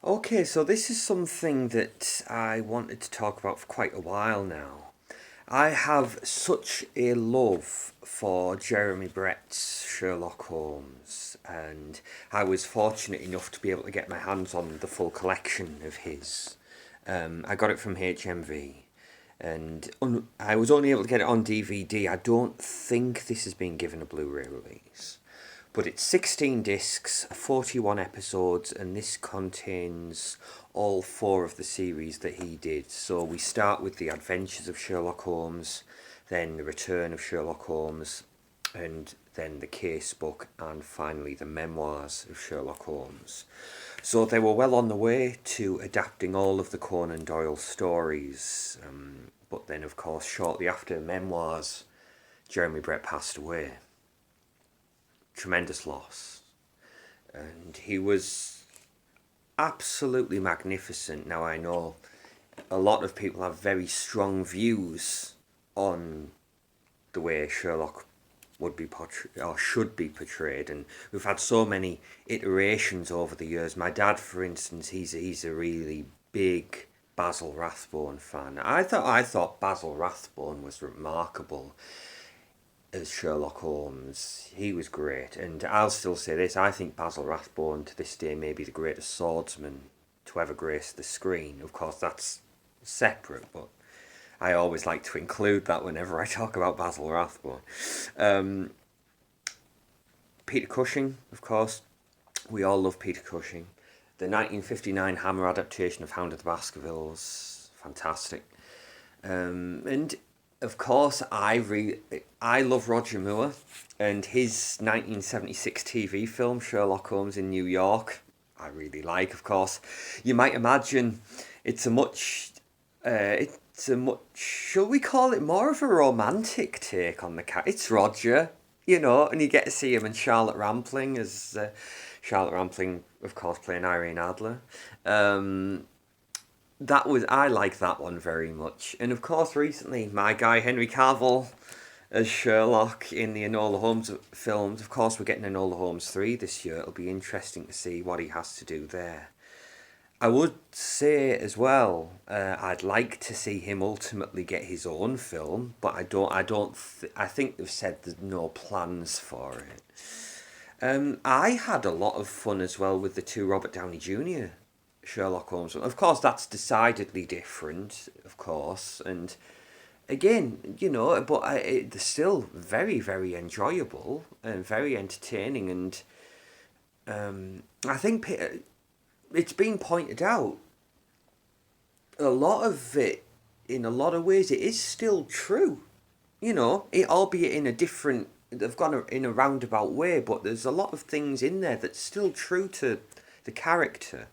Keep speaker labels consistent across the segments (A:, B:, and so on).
A: Okay, so this is something that I wanted to talk about for quite a while now. I have such a love for Jeremy Brett's Sherlock Holmes, and I was fortunate enough to be able to get my hands on the full collection of his. I got it from HMV, and I was only able to get it on DVD. I don't think this has been given a Blu-ray release. But it's 16 discs, 41 episodes, and this contains all four of the series that he did. So we start with the Adventures of Sherlock Holmes, then the Return of Sherlock Holmes, and then the Case Book, and finally the Memoirs of Sherlock Holmes. So they were well on the way to adapting all of the Conan Doyle stories. But then, of course, shortly after Memoirs, Jeremy Brett passed away. Tremendous loss. And he was absolutely magnificent. Now, I know a lot of people have very strong views on the way Sherlock would be portrayed or should be portrayed, and we've had so many iterations over the years. My dad, for instance, he's a really big Basil Rathbone fan. I thought Basil Rathbone was remarkable as Sherlock Holmes. He was great, and I'll still say this: I think Basil Rathbone to this day may be the greatest swordsman to ever grace the screen. Of course, that's separate, but I always like to include that whenever I talk about Basil Rathbone. Um, Peter Cushing, of course, we all love Peter Cushing. The 1959 Hammer adaptation of Hound of the Baskervilles, fantastic. And of course, I love Roger Moore and his 1976 TV film Sherlock Holmes in New York. I really like, of course. You might imagine it's a much, shall we call it more of a romantic take on the cat? It's Roger, and you get to see him and Charlotte Rampling as Charlotte Rampling, of course, playing Irene Adler. Um, I like that one very much, and of course, recently my guy Henry Cavill as Sherlock in the Enola Holmes films. Of course, we're getting Enola Holmes 3 this year. It'll be interesting to see what he has to do there. I would say as well, I'd like to see him ultimately get his own film, but I think they've said there's no plans for it. I had a lot of fun as well with the two Robert Downey Jr. Sherlock Holmes. Of course, that's decidedly different, of course, and again, but they're still very, very enjoyable and very entertaining, and I think it's been pointed out a lot of it, in a lot of ways, it is still true. Albeit in a different, they've gone in a roundabout way, but there's a lot of things in there that's still true to the character.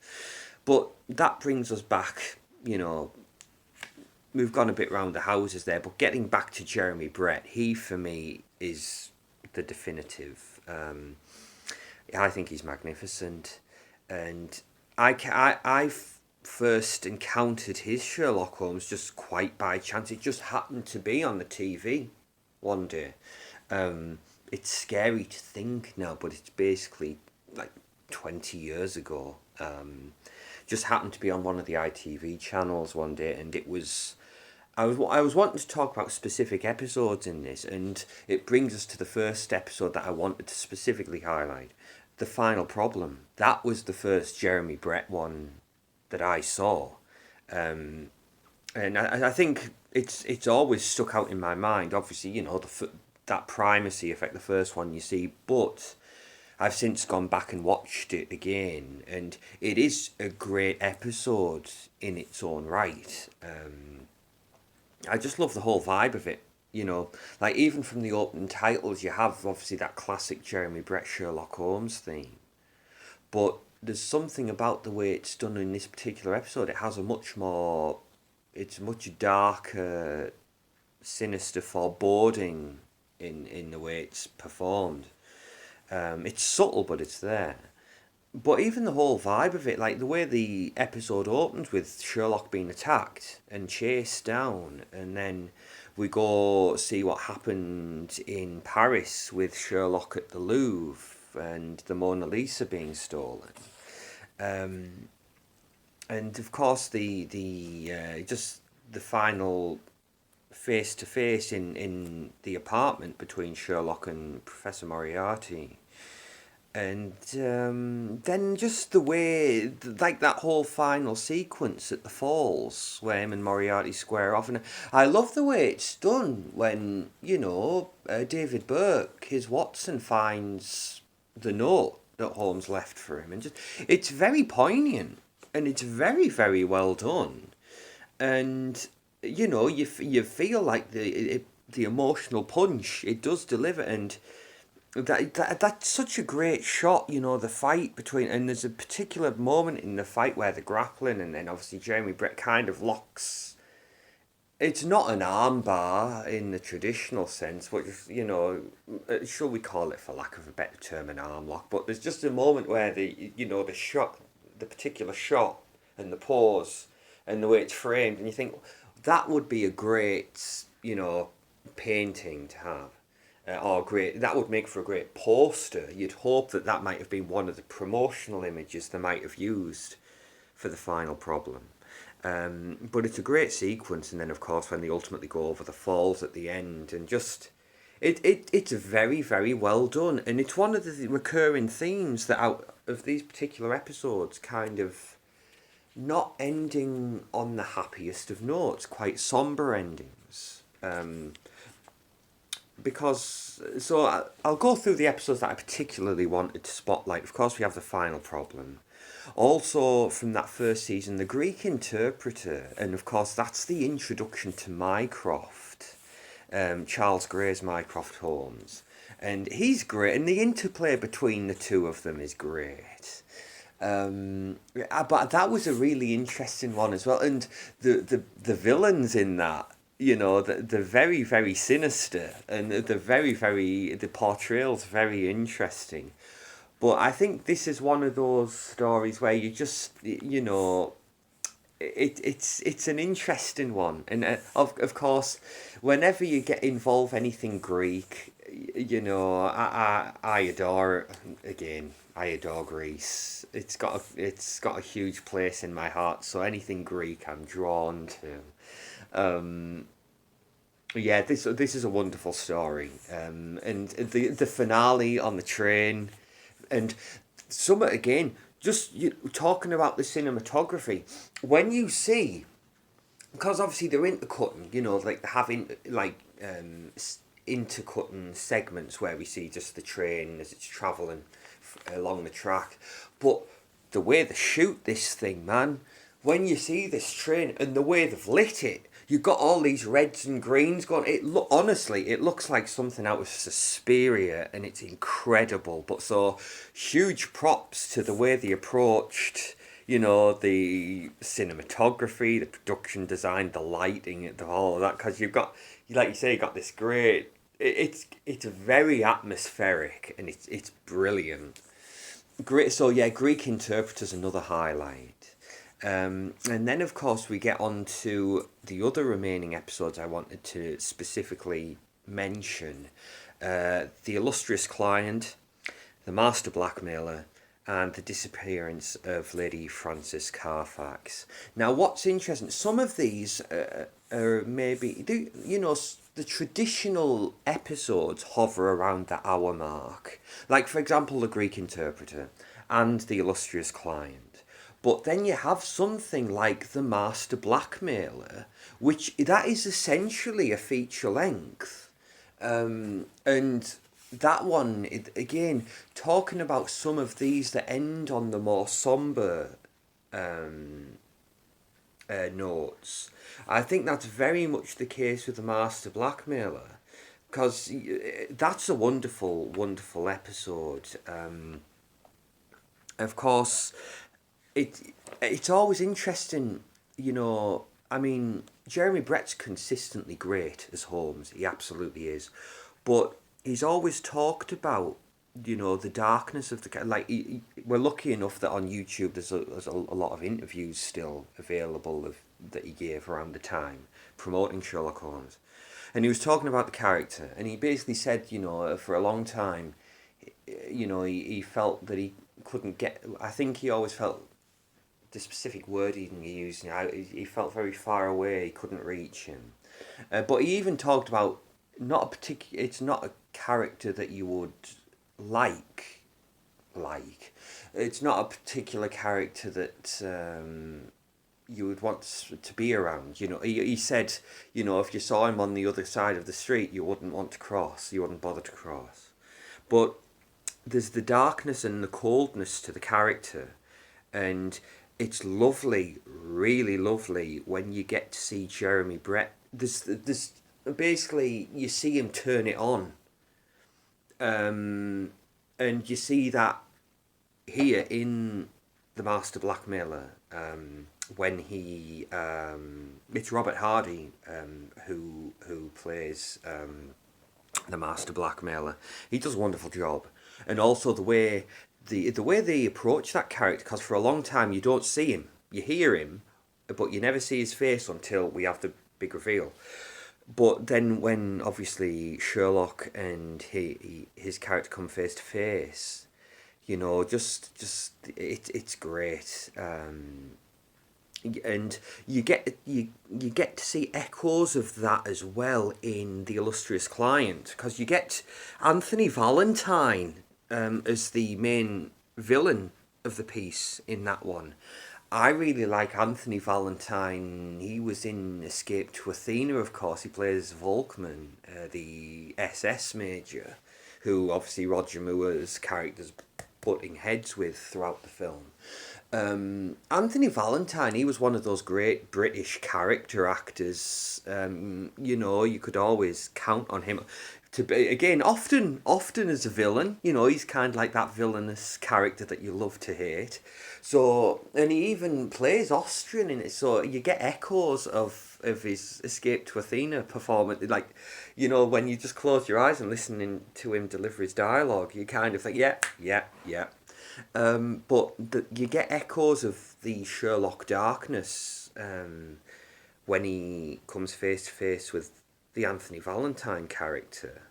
A: But that brings us back, we've gone a bit round the houses there, but getting back to Jeremy Brett, he for me is the definitive. I think he's magnificent, and I first encountered his Sherlock Holmes just quite by chance. It just happened to be on the TV one day. It's scary to think now, but it's basically like 20 years ago. Just happened to be on one of the ITV channels one day, and it was. I was wanting to talk about specific episodes in this, and it brings us to the first episode that I wanted to specifically highlight. The Final Problem. That was the first Jeremy Brett one that I saw. Um, and I think it's always stuck out in my mind. Obviously, that primacy effect, the first one you see, but I've since gone back and watched it again, and it is a great episode in its own right. I just love the whole vibe of it. Like even from the opening titles, you have obviously that classic Jeremy Brett Sherlock Holmes theme, but there's something about the way it's done in this particular episode. It has it's much darker, sinister foreboding in the way it's performed. It's subtle, but it's there. But even the whole vibe of it, like the way the episode opens with Sherlock being attacked and chased down, and then we go see what happened in Paris with Sherlock at the Louvre and the Mona Lisa being stolen. Um, and of course the just the final face to face in the apartment between Sherlock and Professor Moriarty. And then just the way, like that whole final sequence at the falls where him and Moriarty square off. And I love the way it's done when, David Burke, his Watson, finds the note that Holmes left for him. And just, it's very poignant and it's very, very well done. And, you feel like the emotional punch it does deliver. And that's such a great shot, the fight between, and there's a particular moment in the fight where they're grappling, and then obviously Jeremy Brett kind of locks. It's not an armbar in the traditional sense, but shall we call it, for lack of a better term, an arm lock? But there's just a moment where the shot, the particular shot, and the pause, and the way it's framed, and you think that would be a great, painting to have. Or great, that would make for a great poster. You'd hope that that might have been one of the promotional images they might have used for the final problem. But it's a great sequence, and then of course when they ultimately go over the falls at the end, and just it's very, very well done, and it's one of the recurring themes that out of these particular episodes, kind of not ending on the happiest of notes, quite somber endings. Because I'll go through the episodes that I particularly wanted to spotlight. Of course, we have the final problem. Also, from that first season, the Greek interpreter, and of course, that's the introduction to Mycroft, Charles Gray's Mycroft Holmes, and he's great, and the interplay between the two of them is great. But that was a really interesting one as well, and the villains in that, the very, very sinister, and the very, very, the portrayal's very interesting. But I think this is one of those stories where you just, it's an interesting one, and of course, whenever you get involved anything Greek, I adore, again, I adore Greece. It's got a huge place in my heart. So anything Greek, I'm drawn to. Yeah, this is a wonderful story, and the finale on the train, and some again, just talking about the cinematography. When you see, because obviously they're intercutting, like having like intercutting segments where we see just the train as it's travelling along the track, but the way they shoot this thing, man, when you see this train and the way they've lit it, you've got all these reds and greens going. Honestly, it looks like something out of Suspiria, and it's incredible. But so huge props to the way they approached, the cinematography, the production design, the lighting, all of that. Because you've got, like you say, you got this great. It's very atmospheric, and it's brilliant. Great. So yeah, Greek interpreter's another highlight. And then, of course, we get on to the other remaining episodes I wanted to specifically mention. The Illustrious Client, The Master Blackmailer, and The Disappearance of Lady Frances Carfax. Now, what's interesting, some of these are maybe, the traditional episodes hover around the hour mark. Like, for example, The Greek Interpreter and The Illustrious Client. But then you have something like The Master Blackmailer, which that is essentially a feature length. And that one, again, talking about some of these that end on the more somber notes, I think that's very much the case with The Master Blackmailer. Because that's a wonderful, wonderful episode. Of course, it's always interesting, I mean, Jeremy Brett's consistently great as Holmes. He absolutely is. But he's always talked about, the darkness of the... Like, we're lucky enough that on YouTube there's a lot of interviews still available that he gave around the time, promoting Sherlock Holmes. And he was talking about the character, and he basically said, for a long time, he felt that he couldn't get... I think he always felt the specific wording he used. He felt very far away. He couldn't reach him. But he even talked about not a particular. It's not a character that you would like. Like, it's not a particular character that you would want to be around. He said, if you saw him on the other side of the street, you wouldn't want to cross. You wouldn't bother to cross. But there's the darkness and the coldness to the character, and it's lovely, really lovely when you get to see Jeremy Brett. There's basically you see him turn it on, and you see that here in the Master Blackmailer, when he it's Robert Hardy who plays the Master Blackmailer. He does a wonderful job, and also the way they approach that character, because for a long time you don't see him, you hear him, but you never see his face until we have the big reveal. But then when obviously Sherlock and his character come face to face, it's great. And you get to see echoes of that as well in The Illustrious Client, because you get Anthony Valentine as the main villain of the piece in that one. I really like Anthony Valentine. He was in Escape to Athena, of course. He plays Volkman, the SS major, who obviously Roger Moore's character's butting heads with throughout the film. Anthony Valentine, he was one of those great British character actors. You could always count on him to be, again, often as a villain. He's kind of like that villainous character that you love to hate. So, and he even plays Austrian in it, so you get echoes of his Escape to Athena performance. Like, when you just close your eyes and listening to him deliver his dialogue, you kind of think, yeah, yeah, yeah. But you get echoes of the Sherlock darkness when he comes face to face with the Anthony Valentine character.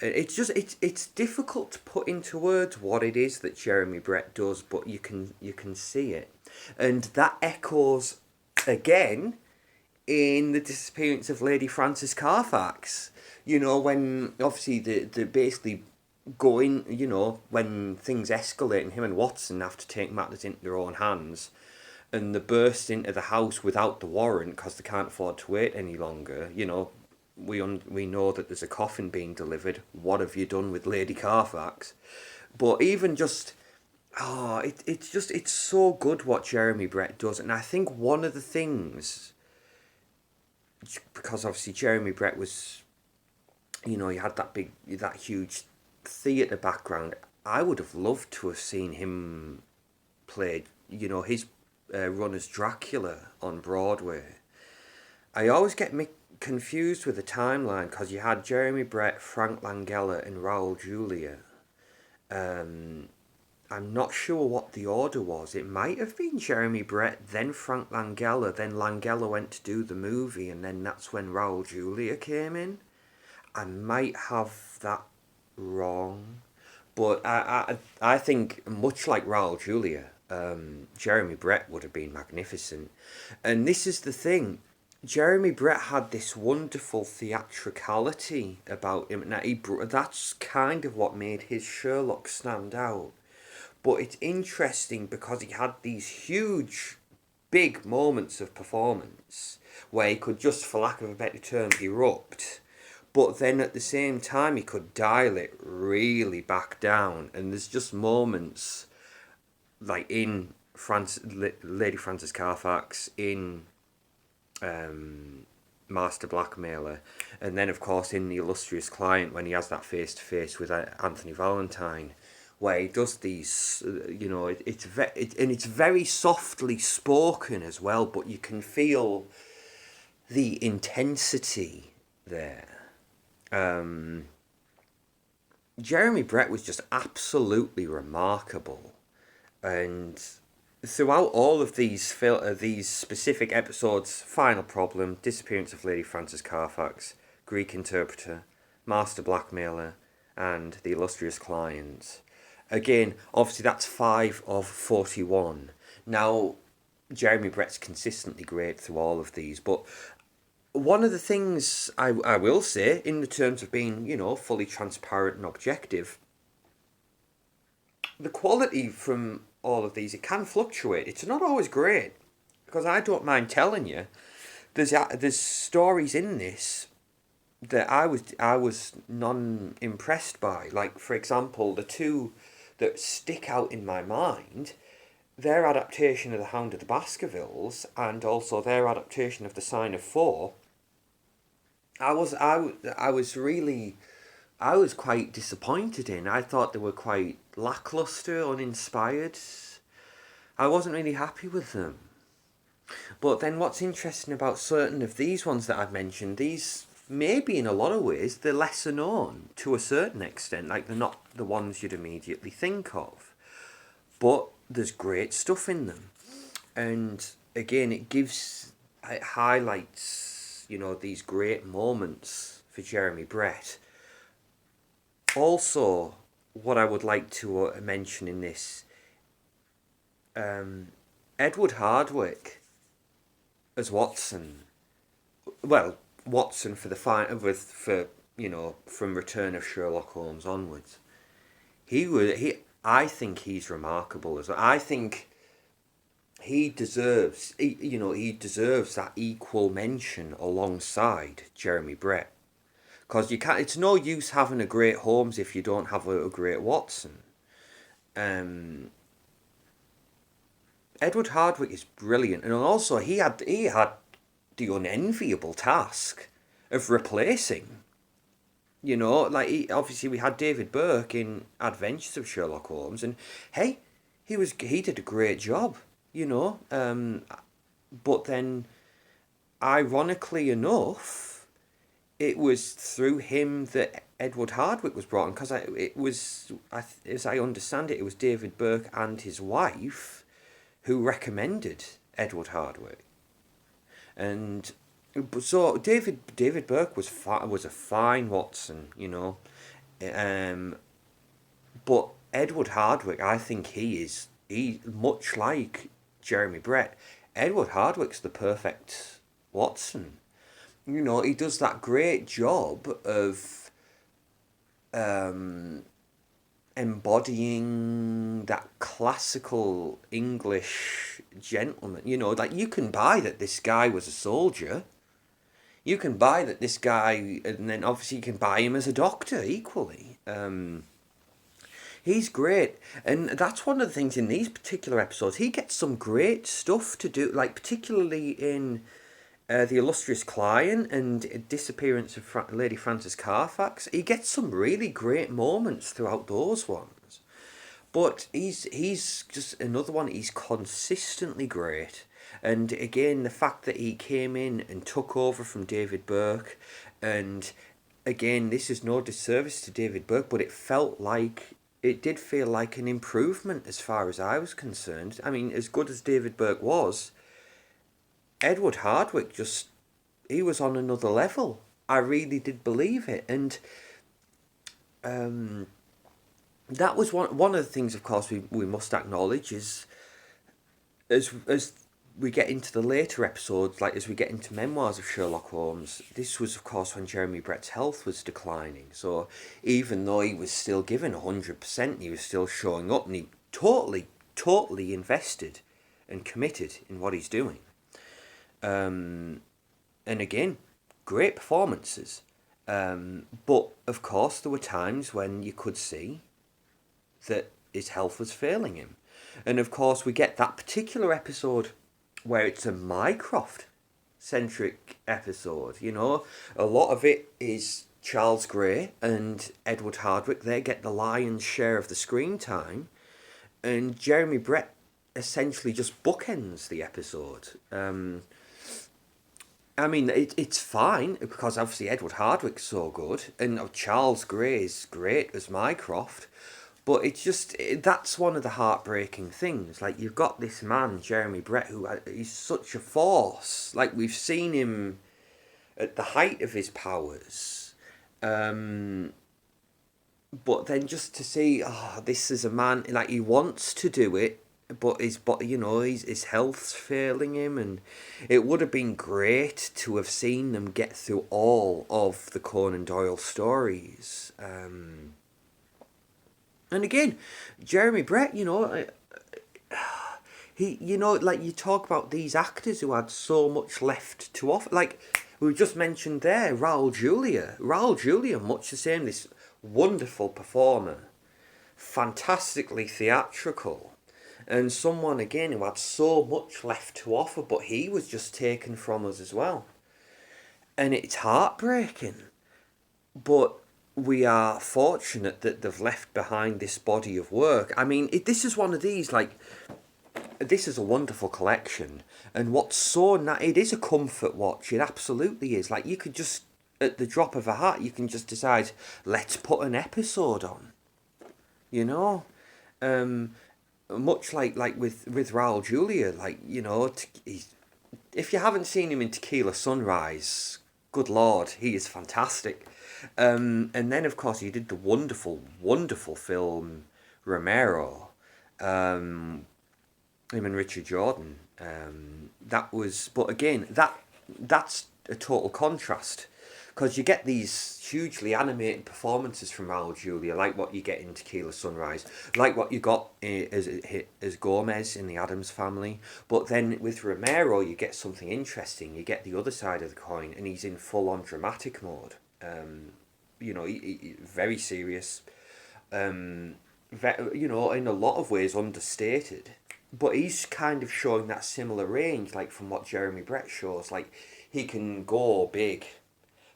A: It's difficult to put into words what it is that Jeremy Brett does, but you can see it, and that echoes again in The Disappearance of Lady Frances Carfax. When obviously the basically going, when things escalate and him and Watson have to take matters into their own hands, and they burst into the house without the warrant because they can't afford to wait any longer. We know that there's a coffin being delivered. What have you done with Lady Carfax? But even just, it's so good what Jeremy Brett does, and I think one of the things, because obviously Jeremy Brett was, he had that huge theatre background. I would have loved to have seen him play, his run as Dracula on Broadway. I always get confused with the timeline, because you had Jeremy Brett, Frank Langella, and Raul Julia. I'm not sure what the order was. It might have been Jeremy Brett, then Frank Langella, then Langella went to do the movie, and then that's when Raul Julia came in. I might have that wrong, but I think, much like Raul Julia, Jeremy Brett would have been magnificent. And this is the thing, Jeremy Brett had this wonderful theatricality about him. Now that's kind of what made his Sherlock stand out. But it's interesting because he had these huge, big moments of performance where he could just, for lack of a better term, erupt. But then at the same time, he could dial it really back down. And there's just moments, like in Lady Frances Carfax, in Master Blackmailer, and then of course in The Illustrious Client, when he has that face to face with Anthony Valentine, where he does these, it's very softly spoken as well, but you can feel the intensity there. Jeremy Brett was just absolutely remarkable, and throughout all of these specific episodes, Final Problem, Disappearance of Lady Frances Carfax, Greek Interpreter, Master Blackmailer, and The Illustrious Client. Again, obviously that's 5 of 41. Now, Jeremy Brett's consistently great through all of these. But one of the things I will say, in the terms of being, fully transparent and objective, the quality from all of these, it can fluctuate. It's not always great. Because I don't mind telling you, there's stories in this that I was non impressed by. Like, for example, the two that stick out in my mind, their adaptation of The Hound of the Baskervilles and also their adaptation of The Sign of Four. I was really I was quite disappointed in. I thought they were quite lackluster, uninspired. I wasn't really happy with them. But then what's interesting about certain of these ones that I've mentioned, these maybe in a lot of ways they're lesser known to a certain extent, like they're not the ones you'd immediately think of. But there's great stuff in them. And again, it highlights, these great moments for Jeremy Brett. Also, what I would like to mention in this, Edward Hardwicke as Watson. Well, Watson for the from Return of Sherlock Holmes onwards. I think he's remarkable as well. I think he deserves that equal mention alongside Jeremy Brett. Because you can't. It's no use having a great Holmes if you don't have a great Watson. Edward Hardwicke is brilliant, and also he had the unenviable task of replacing. Obviously we had David Burke in Adventures of Sherlock Holmes, and hey, he did a great job. But then, ironically enough, it was through him that Edward Hardwicke was brought in, because as I understand it, it was David Burke and his wife who recommended Edward Hardwicke. And so David Burke was a fine Watson, but Edward Hardwicke, I think he much like Jeremy Brett. Edward Hardwicke's the perfect Watson. He does that great job of embodying that classical English gentleman. Like, you can buy that this guy was a soldier. You can buy that this guy, and then obviously you can buy him as a doctor equally. He's great, and that's one of the things in these particular episodes. He gets some great stuff to do, like particularly in The Illustrious Client and Disappearance of Lady Frances Carfax. He gets some really great moments throughout those ones. But he's just another one. He's consistently great. And again, the fact that he came in and took over from David Burke, and again, this is no disservice to David Burke, but it did feel like an improvement as far as I was concerned. I mean, as good as David Burke was, Edward Hardwicke he was on another level. I really did believe it. And that was one of the things, of course, we must acknowledge is as we get into the later episodes, like as we get into Memoirs of Sherlock Holmes, this was, of course, when Jeremy Brett's health was declining. So even though he was still given 100%, he was still showing up, and he totally invested and committed in what he's doing. And again, great performances. But, of course, there were times when you could see that his health was failing him. And, of course, we get that particular episode where it's a Mycroft-centric episode, A lot of it is Charles Gray and Edward Hardwicke. They get the lion's share of the screen time. And Jeremy Brett essentially just bookends the episode. I mean, it's fine, because obviously Edward Hardwicke's so good, and Charles Gray's great as Mycroft. But that's one of the heartbreaking things. Like, you've got this man, Jeremy Brett, who is such a force. Like, we've seen him at the height of his powers. But then just to see, this is a man, like, he wants to do it, but his health's failing him, and it would have been great to have seen them get through all of the Conan Doyle stories. And again, Jeremy Brett, like you talk about these actors who had so much left to offer. Like we just mentioned there, Raul Julia. Raul Julia, much the same. This wonderful performer, fantastically theatrical, and someone again who had so much left to offer, but he was just taken from us as well. And it's heartbreaking, but we are fortunate that they've left behind this body of work. I mean, this is one of these, like, this is a wonderful collection, and what's so it is a comfort watch. It absolutely is. Like, you could just, at the drop of a hat, you can just decide, let's put an episode on. You know, much like with Raul Julia, like, if you haven't seen him in Tequila Sunrise, good lord, he is fantastic. And then of course he did the wonderful film Romero. Him and Richard Jordan. That was, but again, that's a total contrast, because you get these hugely animated performances from Raul Julia, like what you get in Tequila Sunrise, like what you got as Gomez in The Addams Family. But then with Romero, you get something interesting. You get the other side of the coin, and he's in full on dramatic mode. Very serious. In a lot of ways understated. But he's kind of showing that similar range, like from what Jeremy Brett shows. Like, he can go big,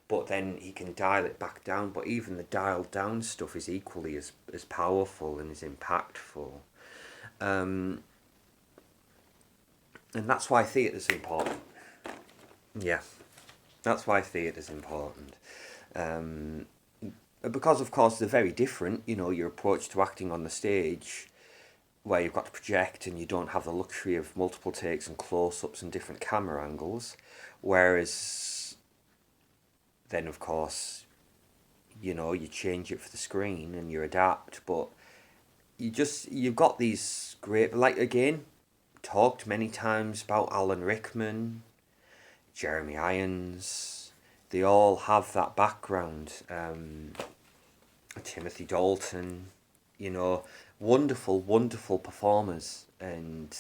A: but then he can dial it back down. But even the dialed down stuff is equally as powerful and as impactful. And that's why theatre's important. Yeah, that's why theatre's important. Because, of course, they're very different. Your approach to acting on the stage, where you've got to project and you don't have the luxury of multiple takes and close-ups and different camera angles. Whereas then, of course, you change it for the screen and you adapt. But you've got these great, like, again, talked many times about Alan Rickman, Jeremy Irons. They all have that background. Timothy Dalton, wonderful performers, and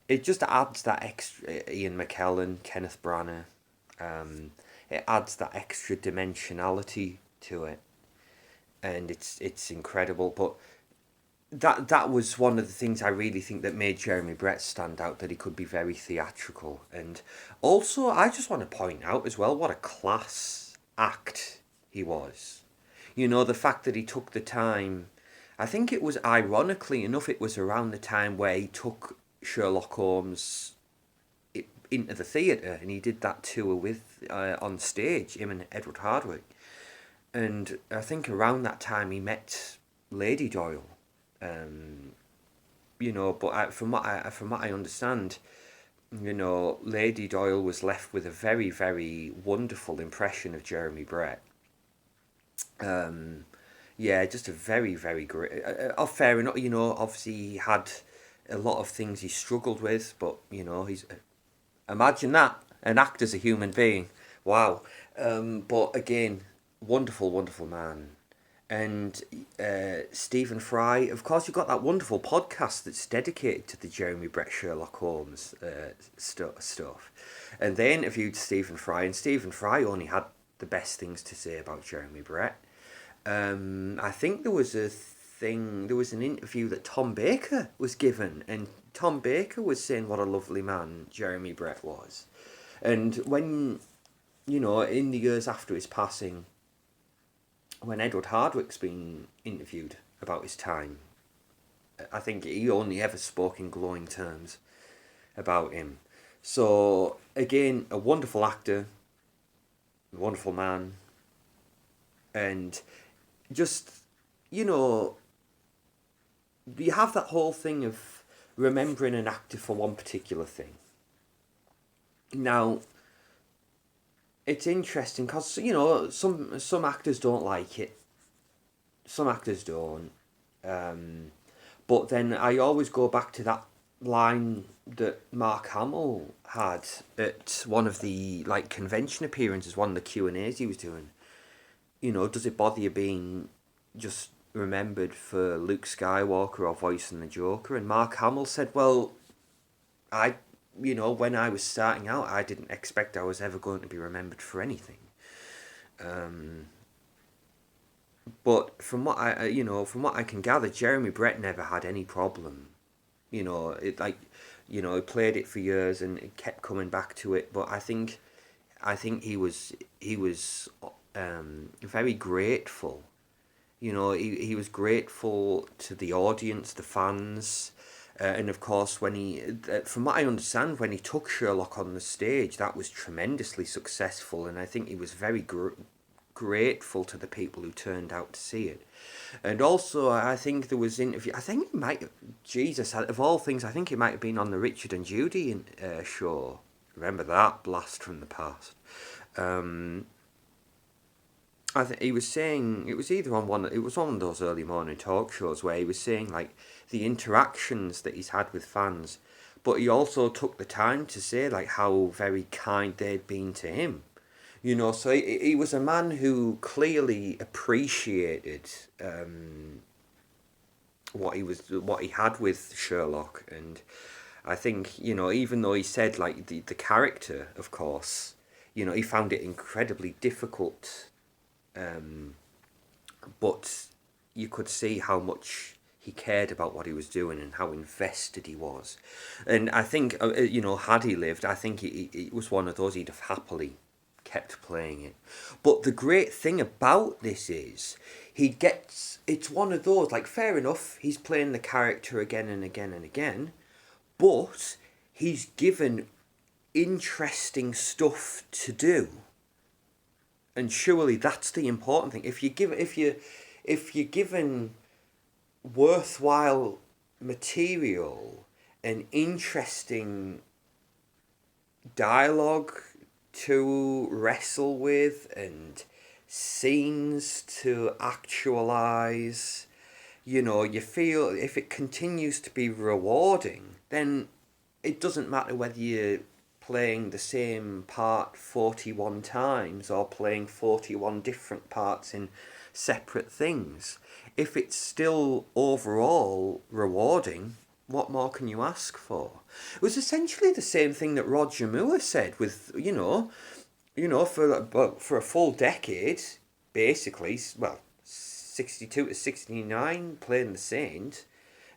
A: it just adds that extra. Ian McKellen, Kenneth Branagh, it adds that extra dimensionality to it, and it's incredible. But that was one of the things I really think that made Jeremy Brett stand out, that he could be very theatrical. And also, I just want to point out as well what a class act he was. The fact that he took the time. I think it was, ironically enough, it was around the time where he took Sherlock Holmes into the theatre, and he did that tour with on stage, him and Edward Hardwicke. And I think around that time he met Lady Doyle. But from what I understand, Lady Doyle was left with a very, very wonderful impression of Jeremy Brett. Just a very, very great. Fair enough. Obviously he had a lot of things he struggled with, but he's imagine that, an actor's a human being. Wow. But again, wonderful man. And Stephen Fry, of course, you've got that wonderful podcast that's dedicated to the Jeremy Brett Sherlock Holmes stuff. And they interviewed Stephen Fry, and Stephen Fry only had the best things to say about Jeremy Brett. I think there was an interview that Tom Baker was given, and Tom Baker was saying what a lovely man Jeremy Brett was. And when, in the years after his passing, when Edward Hardwicke's been interviewed about his time, I think he only ever spoke in glowing terms about him. So, again, a wonderful actor, a wonderful man, and just, you have that whole thing of remembering an actor for one particular thing. Now, it's interesting because, some actors don't like it. Some actors don't. But then I always go back to that line that Mark Hamill had at one of the like convention appearances, one of the Q&As he was doing. Does it bother you being just remembered for Luke Skywalker or voicing the Joker? And Mark Hamill said, well, I, when I was starting out, I didn't expect I was ever going to be remembered for anything. But from what I can gather, Jeremy Brett never had any problem. He played it for years and it kept coming back to it. But I think he was very grateful. He was grateful to the audience, the fans, and of course, from what I understand, when he took Sherlock on the stage, that was tremendously successful, and I think he was very grateful to the people who turned out to see it. And also, I think there was interview. I think it might, Jesus, of all things, I think it might have been on the Richard and Judy show. Remember that blast from the past? I think he was saying it was either on one. It was one of those early morning talk shows where he was saying like the interactions that he's had with fans, but he also took the time to say like how very kind they'd been to him. So he was a man who clearly appreciated what he had with Sherlock, and I think even though he said like the character, of course, he found it incredibly difficult, but you could see how much he cared about what he was doing and how invested he was. And I think, had he lived, I think he was one of those he'd have happily kept playing it. But the great thing about this is it's one of those, like, fair enough, he's playing the character again and again and again, but he's given interesting stuff to do. And surely that's the important thing. If you're given worthwhile material and interesting dialogue to wrestle with and scenes to actualize, you feel if it continues to be rewarding, then it doesn't matter whether you're playing the same part 41 times or playing 41 different parts in separate things. If it's still overall rewarding, what more can you ask for? It was essentially the same thing that Roger Moore said with, for a full decade, basically, 62 to 69 playing the Saint,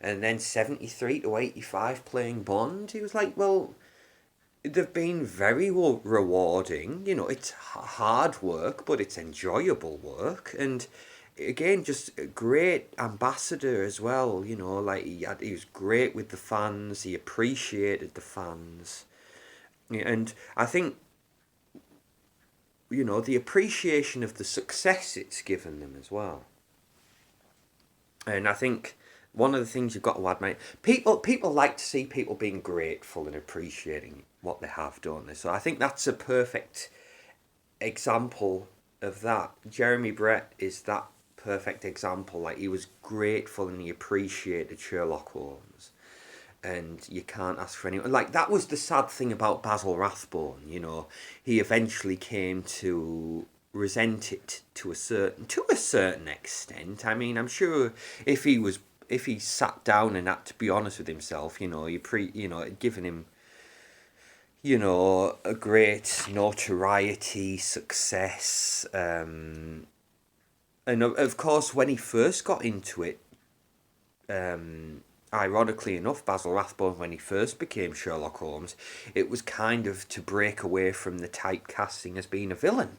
A: and then 73 to 85 playing Bond. He was like, well, they've been very rewarding. It's hard work, but it's enjoyable work. And again, just a great ambassador as well. Like he was great with the fans. He appreciated the fans. And I think, the appreciation of the success it's given them as well. And I think one of the things you've got to admit, people like to see people being grateful and appreciating what they have done. So I think that's a perfect example of that. Jeremy Brett is that perfect example. Like, he was grateful and he appreciated Sherlock Holmes. And you can't ask for anyone. Like, that was the sad thing about Basil Rathbone, He eventually came to resent it to a certain extent. I mean, I'm sure if he sat down and had to be honest with himself, it'd given him, a great notoriety, success, and of course when he first got into it, ironically enough, Basil Rathbone, when he first became Sherlock Holmes, it was kind of to break away from the typecasting as being a villain.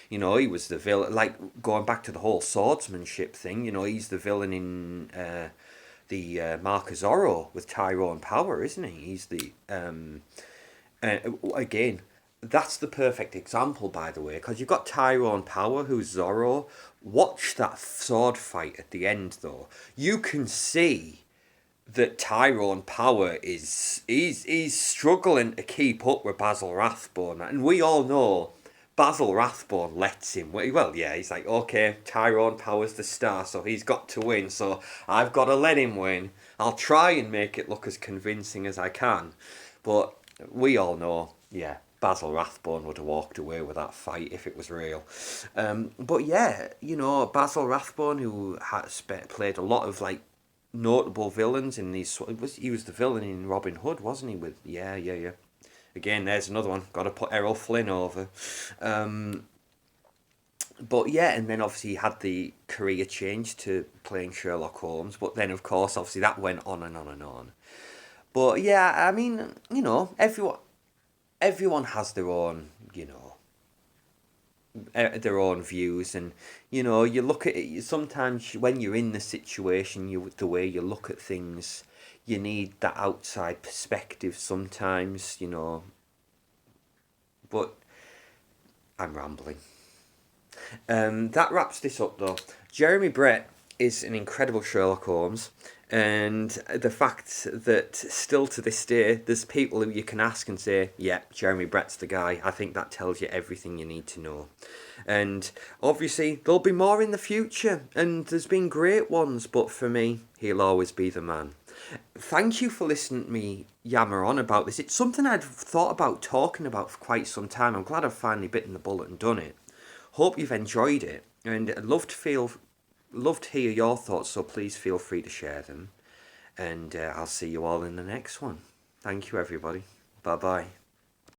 A: He was the villain, like going back to the whole swordsmanship thing, he's the villain in the Mark of Zorro with Tyrone Power, isn't he? He's the... again, that's the perfect example, by the way, because you've got Tyrone Power, who's Zorro. Watch that sword fight at the end, though. You can see that Tyrone Power he's struggling to keep up with Basil Rathbone, and we all know Basil Rathbone lets him. Well, yeah, he's like, okay, Tyrone Power's the star, so he's got to win, so I've got to let him win. I'll try and make it look as convincing as I can, but we all know, yeah, Basil Rathbone would have walked away with that fight if it was real. But yeah, Basil Rathbone, who played a lot of like notable villains in these. He was the villain in Robin Hood, wasn't he? With yeah. Again, there's another one. Got to put Errol Flynn over. Um, but yeah, and then obviously he had the career change to playing Sherlock Holmes. But then, of course, obviously that went on and on and on. But yeah, I mean, everyone has their own, their own views, and you look at it. Sometimes when you're in the situation, the way you look at things, you need that outside perspective. Sometimes, but I'm rambling. That wraps this up, though. Jeremy Brett is an incredible Sherlock Holmes, and the fact that still to this day, there's people who you can ask and say, "Yeah, Jeremy Brett's the guy." I think that tells you everything you need to know. And obviously, there'll be more in the future, and there's been great ones, but for me, he'll always be the man. Thank you for listening to me yammer on about this. It's something I'd thought about talking about for quite some time. I'm glad I've finally bitten the bullet and done it. Hope you've enjoyed it, and I'd love to hear your thoughts. So please feel free to share them, and I'll see you all in the next one. Thank you, everybody. Bye bye.